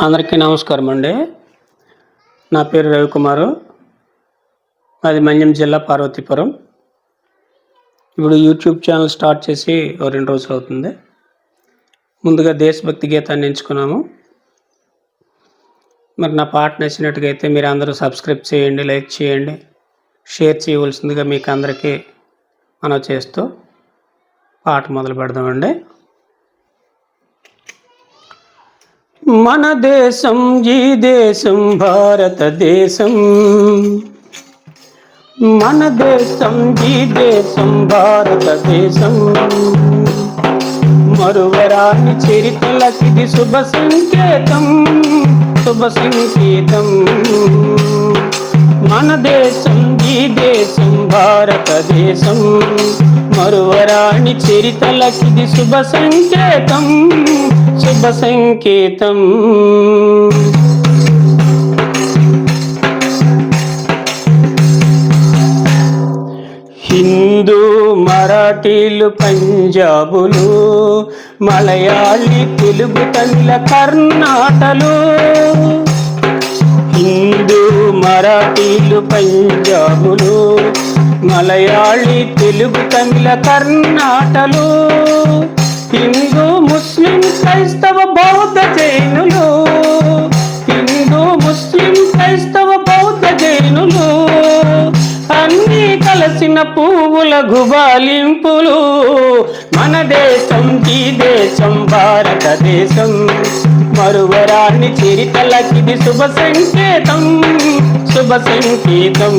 అందరికీ నమస్కారం అండి. నా పేరు రవికుమారు. అది మన్యం జిల్లా పార్వతీపురం. ఇప్పుడు యూట్యూబ్ ఛానల్ స్టార్ట్ చేసి 2 రోజులు అవుతుంది. ముందుగా దేశభక్తి గీతాన్ని ఎంచుకున్నాము. మరి నా పాట నచ్చినట్టుగైతే మీరు అందరూ సబ్స్క్రైబ్ చేయండి, లైక్ చేయండి, షేర్ చేయవలసిందిగా మీకు అందరికీ మనం చేస్తూ పాట మొదలు పెడదామండి. మన దేశం ఈ దేశం భారతదేశం, మన దేశం ఈ దేశం భారతదేశం, మరువరాని చరిత్రలకిది శుభ సంకేతం, శుభ సంకేతం. మన దేశం ఈ దేశం భారతదేశం, మరువరాని చరిత్రలకిది శుభ సంకేతం, శుభ సంకేతం. హిందూ మరాఠీలు పంజాబులు, మలయాళీ తెలుగు తమిళ కర్ణాటలు, హిందూ మరాఠీలు పంజాబులు, మలయాళీ తెలుగు తమిళ కర్ణాటలు, హిందూ ముస్లిం క్రైస్తవ బౌద్ధ జైనులు, హిందూ ముస్లిం క్రైస్తవ బౌద్ధ జైనులు, అన్నీ కలసిన పువ్వుల గుబాలింపులు. మన దేశం ఈ దేశం భారతదేశం, మరువరాని చరిత్రలకిది శుభ సంకేతం, శుభ సంకేతం.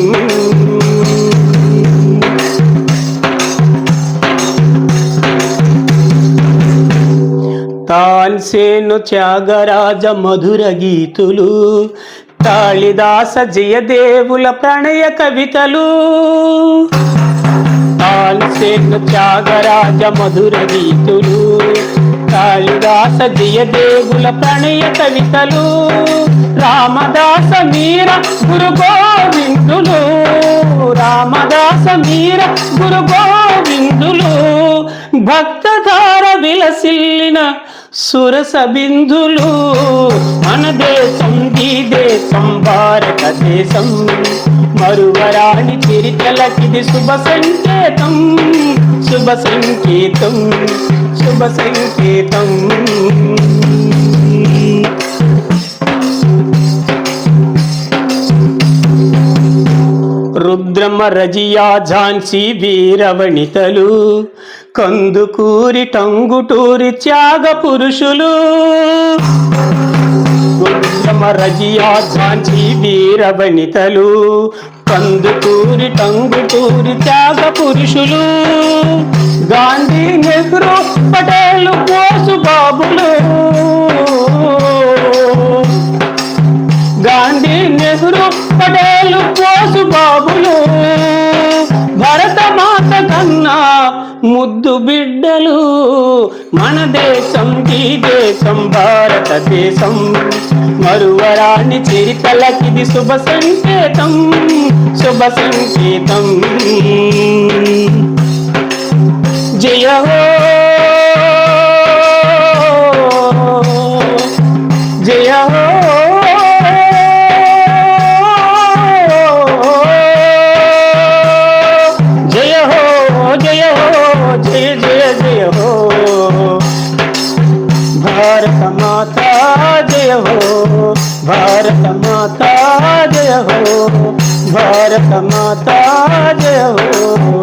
తాన్సేను త్యాగరాజ మధుర గీతులు, కాళిదాస జయదేవుల ప్రణయ కవితలు, తాన్సేను త్యాగరాజ మధుర గీతులు, కాళిదాస జయదేవుల ప్రణయ కవితలు, రామదాస మీర గురు గోవిందులు, రామదాస మీర గురు గోవిందులు, భక్తధార విలసిల్లిన సురస బిందులు. మన దేశం ఈ దేశం భారతదేశం, మరువరాని చరిత్రలకిది శుభ సంకేతం, శుభ సంకేతం, శుభ సంకేతం. రుద్రమ రజియా ఝాన్సీ వీరవనితలు, కందుకూరి టంగుటూరి త్యాగ పురుషులు, రుద్రమ రజియా ఝాన్సీ వీరవనితలు, కందుకూరి టంగుటూరి త్యాగ పురుషులు, గాంధీ నెహ్రూ పటేలు బోసు బాబులు, గాంధీ నెహ్రూ పటేలు బోసు బాబులు, భరత మాత కన్నా ముద్దు బిడ్డలు. మన దేశం ఈ దేశం భారతదేశం, మరువరాని చరిత్రలకిది శుభ సంకేతం, శుభ సంకేతం. జయ హో జయ హో भारत माता जय हो, भारत माता जय हो, भारत माता जय हो.